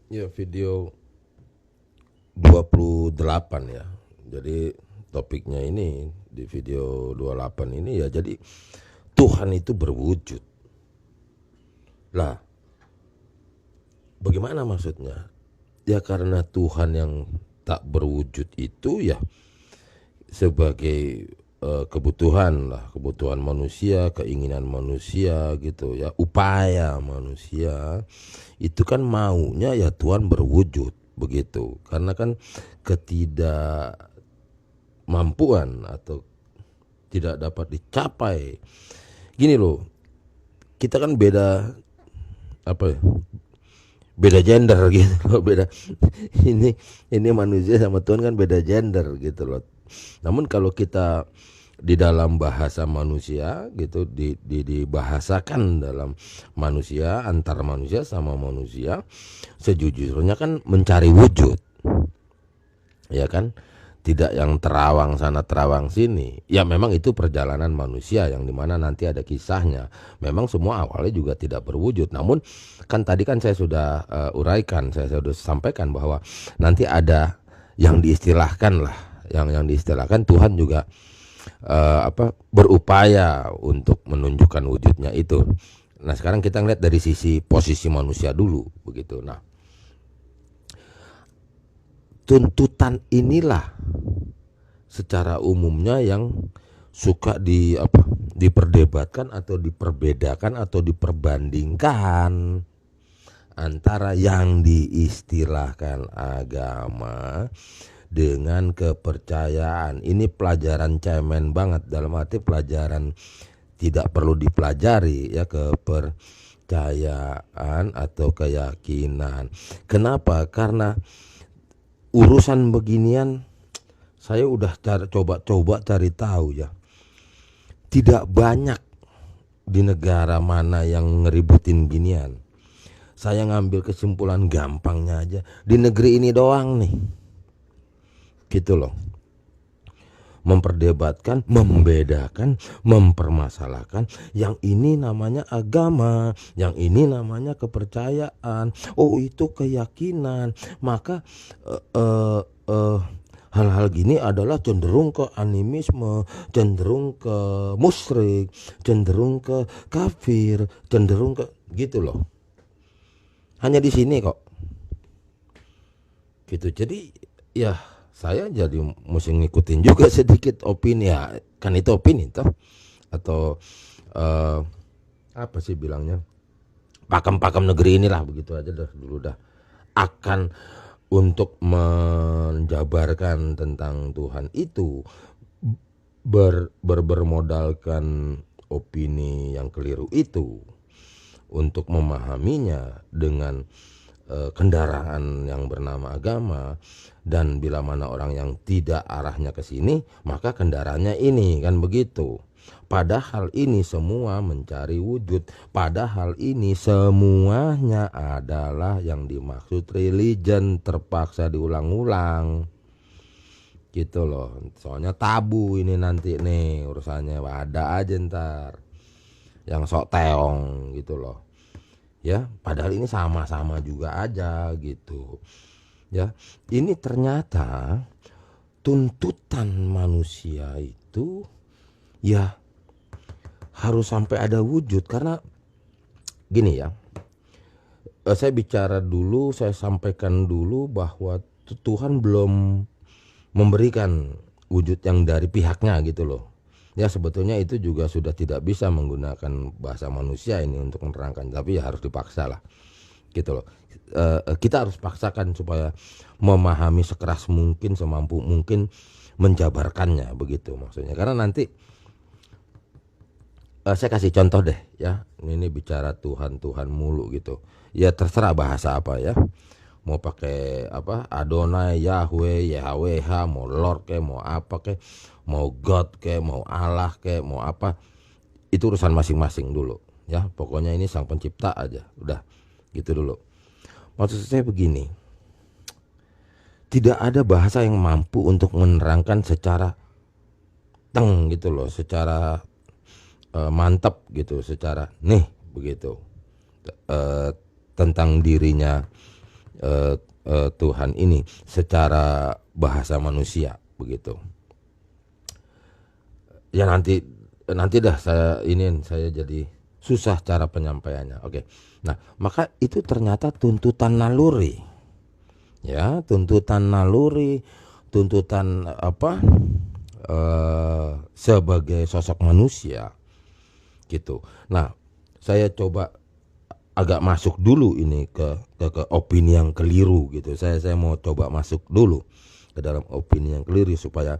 Ya, video 28 ya. Jadi topiknya ini di video 28 ini ya, jadi Tuhan itu berwujud. Lah, bagaimana maksudnya? Ya karena Tuhan yang tak berwujud itu ya sebagai kebutuhan lah, kebutuhan manusia, keinginan manusia gitu ya, upaya manusia itu kan maunya ya Tuhan berwujud begitu. Karena kan ketidakmampuan atau tidak dapat dicapai. Gini loh, kita kan beda apa ya? Beda gender gitu loh, beda ini manusia sama Tuhan kan beda gender gitu loh. Namun kalau kita di dalam bahasa manusia gitu, dibahasakan dalam manusia, antar manusia sama manusia, sejujurnya kan mencari wujud, ya kan, tidak yang terawang sana terawang sini. Ya memang itu perjalanan manusia yang dimana nanti ada kisahnya. Memang semua awalnya juga tidak berwujud. Namun kan tadi kan saya sudah uraikan, saya sudah sampaikan bahwa nanti ada yang diistilahkan lah, yang diistilahkan Tuhan juga berupaya untuk menunjukkan wujudnya itu. Nah sekarang kita ngeliat dari sisi posisi manusia dulu begitu. Nah tuntutan inilah secara umumnya yang suka diperdebatkan atau diperbedakan atau diperbandingkan antara yang diistilahkan agama dengan kepercayaan. Ini pelajaran cemen banget, dalam arti pelajaran tidak perlu dipelajari ya, kepercayaan atau keyakinan. Kenapa? Karena urusan beginian saya udah coba cari tahu ya. Tidak banyak di negara mana yang ngeributin ginian. Saya ngambil kesimpulan gampangnya aja, di negeri ini doang nih. Gitu loh. Memperdebatkan, membedakan, mempermasalahkan. Yang ini namanya agama, yang ini namanya kepercayaan. Oh itu keyakinan. Maka hal-hal gini adalah cenderung ke animisme, cenderung ke musyrik, cenderung ke kafir, cenderung ke gitu loh. Hanya di sini kok. Gitu. Jadi ya saya jadi mesti ngikutin juga sedikit opini ya, kan itu opini toh, atau apa sih bilangnya, pakem-pakem negeri inilah, begitu aja dah dulu dah. Akan untuk menjabarkan tentang Tuhan itu bermodalkan opini yang keliru itu untuk memahaminya dengan kendaraan yang bernama agama. Dan bila mana orang yang tidak arahnya ke sini, maka kendaraannya ini, kan begitu. Padahal ini semua mencari wujud. Padahal ini semuanya adalah yang dimaksud religion, terpaksa diulang-ulang. Gitu loh. Soalnya tabu ini nanti nih urusannya. Ada aja ntar yang sok teong gitu loh. Ya, padahal ini sama-sama juga aja gitu. Ya, ini ternyata tuntutan manusia itu ya harus sampai ada wujud. Karena gini ya, saya bicara dulu, saya sampaikan dulu bahwa Tuhan belum memberikan wujud yang dari pihaknya gitu loh. Ya sebetulnya itu juga sudah tidak bisa menggunakan bahasa manusia ini untuk menerangkan, tapi ya harus dipaksa lah gitu loh. Kita harus paksakan supaya memahami sekeras mungkin, semampu mungkin menjabarkannya begitu maksudnya. Karena nanti saya kasih contoh deh ya, ini bicara Tuhan mulu gitu ya, terserah bahasa apa ya, mau pakai apa, Adonai, Yahweh, YHWH, mau Lord kayak mau apa kayak, mau God kayak mau Allah kayak mau apa, itu urusan masing-masing dulu ya. Pokoknya ini sang pencipta aja, udah gitu dulu. Maksud saya begini, tidak ada bahasa yang mampu untuk menerangkan secara teng gitu loh, secara mantap gitu, secara nih begitu tentang dirinya Tuhan ini secara bahasa manusia begitu. Ya nanti dah saya jadi susah cara penyampaiannya. Oke. Nah, maka itu ternyata tuntutan naluri. Ya, tuntutan naluri, tuntutan sebagai sosok manusia gitu. Nah, saya coba agak masuk dulu ini ke opini yang keliru gitu. Saya mau coba masuk dulu ke dalam opini yang keliru supaya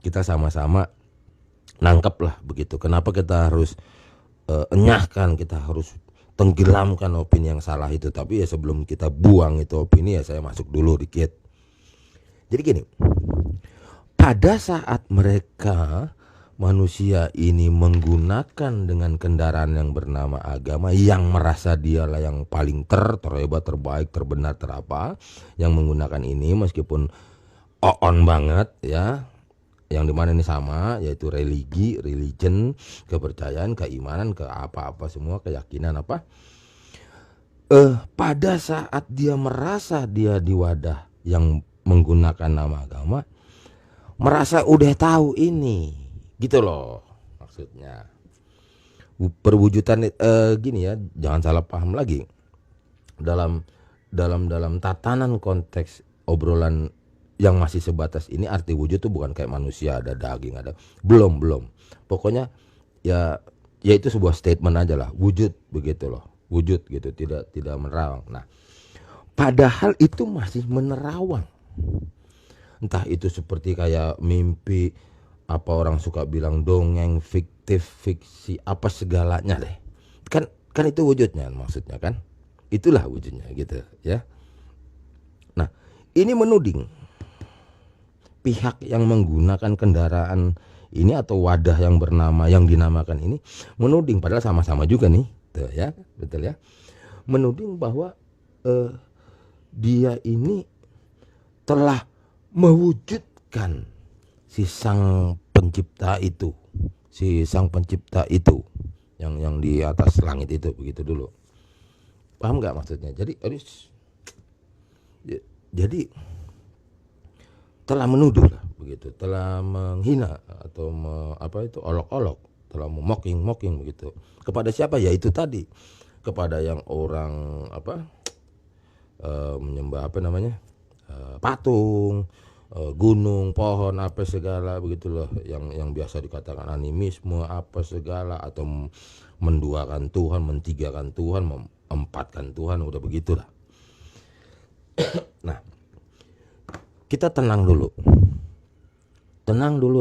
kita sama-sama nangkep lah begitu. Kenapa kita harus enyahkan, kita harus tenggelamkan opini yang salah itu. Tapi ya sebelum kita buang itu opini, ya saya masuk dulu dikit. Jadi gini, pada saat mereka manusia ini menggunakan dengan kendaraan yang bernama agama, yang merasa dialah yang paling terhebat, terbaik, terbenar, terapa, yang menggunakan ini meskipun on banget ya, yang dimana ini sama, yaitu religion, kepercayaan, keimanan, ke apa-apa semua, keyakinan apa. Pada saat dia merasa dia di wadah yang menggunakan nama agama, merasa udah tahu ini, gitu loh maksudnya. Perwujudan gini ya, jangan salah paham lagi. Dalam tatanan konteks obrolan yang masih sebatas ini, arti wujud itu bukan kayak manusia ada daging, ada belum. Pokoknya ya itu sebuah statement aja lah, wujud begitu loh. Wujud gitu, tidak menerawang. Nah, padahal itu masih menerawang. Entah itu seperti kayak mimpi, apa orang suka bilang dongeng, fiktif, fiksi, apa segalanya deh. Kan itu wujudnya maksudnya kan. Itulah wujudnya gitu ya. Nah, ini menuding pihak yang menggunakan kendaraan ini atau wadah yang dinamakan ini, menuding padahal sama-sama juga nih, tuh ya, betul ya. Menuding bahwa dia ini telah mewujudkan si sang pencipta itu, yang di atas langit itu, begitu dulu. Paham nggak maksudnya? Jadi telah menuduh lah begitu, telah menghina atau olok-olok, telah mocking begitu. Kepada siapa? Ya itu tadi, kepada yang orang menyembah patung, gunung, pohon, apa segala begitulah, yang biasa dikatakan animisme apa segala, atau menduakan Tuhan, mentigakan Tuhan, mempatkan Tuhan, udah begitulah. Nah, kita tenang dulu,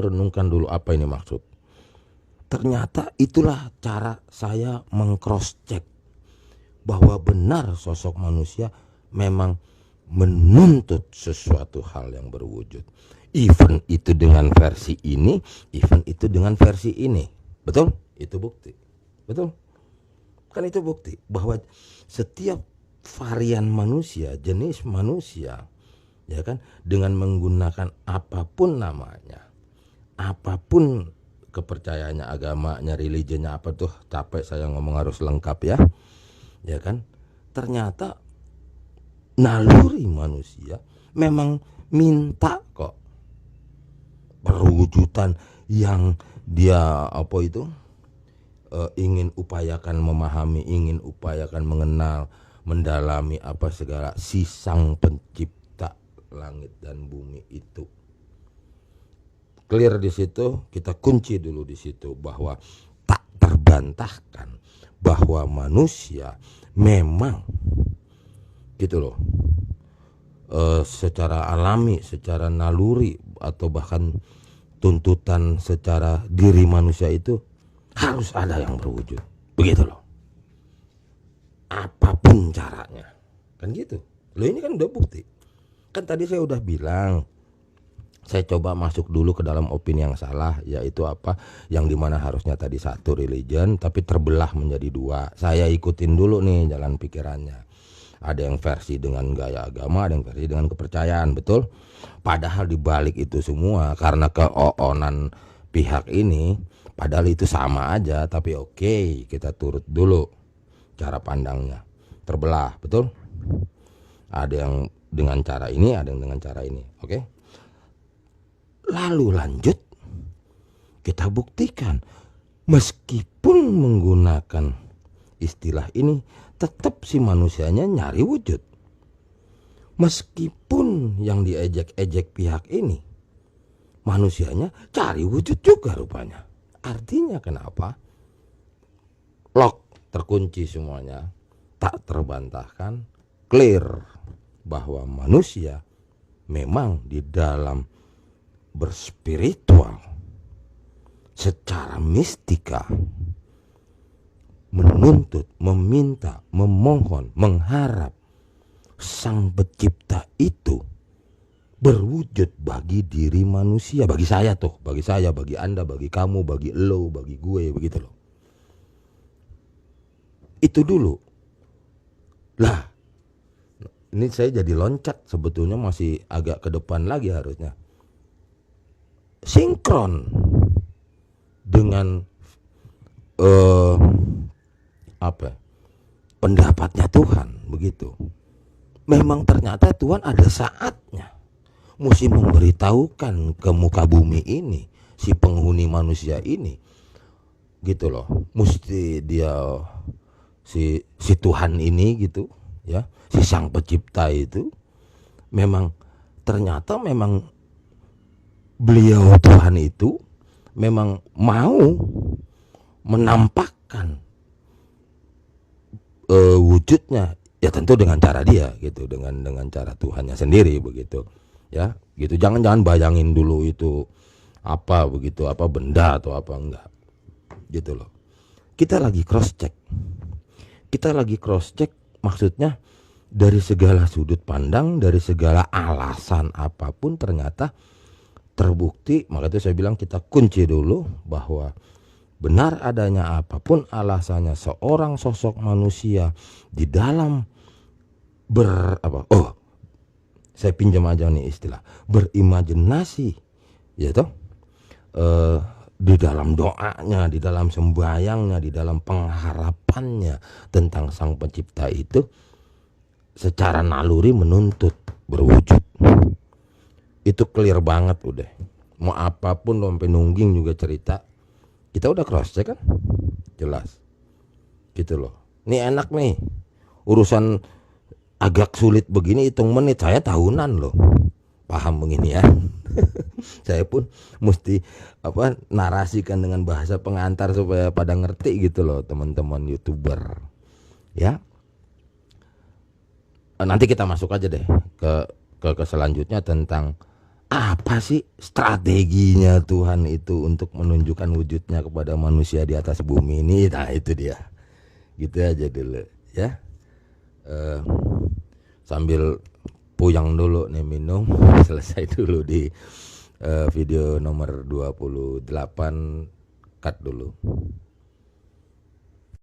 renungkan dulu apa ini maksud. Ternyata itulah cara saya meng-cross check bahwa benar sosok manusia memang menuntut sesuatu hal yang berwujud. Even itu dengan versi ini, even itu dengan versi ini. Betul? Itu bukti. Betul? Kan itu bukti bahwa setiap varian manusia, jenis manusia, ya kan, dengan menggunakan apapun namanya, apapun kepercayaannya, agamanya, religinya apa tuh, capek saya ngomong harus lengkap ya. Ya kan? Ternyata naluri manusia memang minta kok perwujudan yang dia ingin upayakan memahami, ingin upayakan mengenal, mendalami apa segala si sang pencipta langit dan bumi itu. Clear di situ, kita kunci dulu di situ bahwa tak terbantahkan bahwa manusia memang gitu loh, secara alami, secara naluri, atau bahkan tuntutan secara diri manusia itu harus ada yang berwujud, begitu loh, apapun caranya, kan gitu loh. Ini kan udah bukti, kan tadi saya udah bilang, saya coba masuk dulu ke dalam opini yang salah, yaitu yang dimana harusnya tadi satu religion tapi terbelah menjadi dua. Saya ikutin dulu nih jalan pikirannya. Ada yang versi dengan gaya agama, ada yang versi dengan kepercayaan, betul? Padahal dibalik itu semua karena keoonan pihak ini, padahal itu sama aja, tapi oke, kita turut dulu cara pandangnya. Terbelah, betul? Ada yang dengan cara ini, ada yang dengan cara ini. Oke. Lalu lanjut, kita buktikan meskipun menggunakan istilah ini, tetap si manusianya nyari wujud. Meskipun yang diejek-ejek pihak ini, manusianya cari wujud juga rupanya. Artinya kenapa? Lock, terkunci semuanya, tak terbantahkan, clear bahwa manusia memang di dalam berspiritual secara mistika menuntut, meminta, memohon, mengharap Sang Pencipta itu berwujud bagi diri manusia, bagi saya, bagi Anda, bagi kamu, bagi lo, bagi gue, begitu loh. Itu dulu. Lah, ini saya jadi loncat, sebetulnya masih agak ke depan lagi harusnya. Sinkron dengan pendapatnya Tuhan, begitu. Memang ternyata Tuhan ada saatnya mesti memberitahukan ke muka bumi ini, si penghuni manusia ini, gitu loh. Mesti dia si Tuhan ini gitu ya, si Sang Pencipta itu memang ternyata memang beliau Tuhan itu memang mau menampakkan wujudnya, ya tentu dengan cara dia gitu, dengan cara Tuhannya sendiri begitu ya, gitu. Jangan bayangin dulu itu apa begitu, apa benda atau apa, enggak gitu loh. Kita lagi cross check, maksudnya dari segala sudut pandang, dari segala alasan apapun ternyata terbukti. Maka itu saya bilang kita kunci dulu bahwa benar adanya apapun alasannya seorang sosok manusia di dalam saya pinjam aja nih istilah berimajinasi, ya toh, di dalam doanya, di dalam sembahyangnya, di dalam pengharapannya tentang Sang Pencipta itu secara naluri menuntut berwujud. Itu clear banget udah. Mau apapun sampai nungging juga cerita, kita udah cross check kan, jelas gitu loh. Ini enak nih, urusan agak sulit begini hitung menit, saya tahunan loh paham begini ya. Saya pun mesti narasikan dengan bahasa pengantar supaya pada ngerti gitu loh teman-teman YouTuber ya. Nanti kita masuk aja deh ke selanjutnya tentang apa sih strateginya Tuhan itu untuk menunjukkan wujudnya kepada manusia di atas bumi ini. Nah itu dia, gitu aja dulu ya. Sambil puyang dulu nih, minum, selesai dulu di video nomor 28, cut dulu.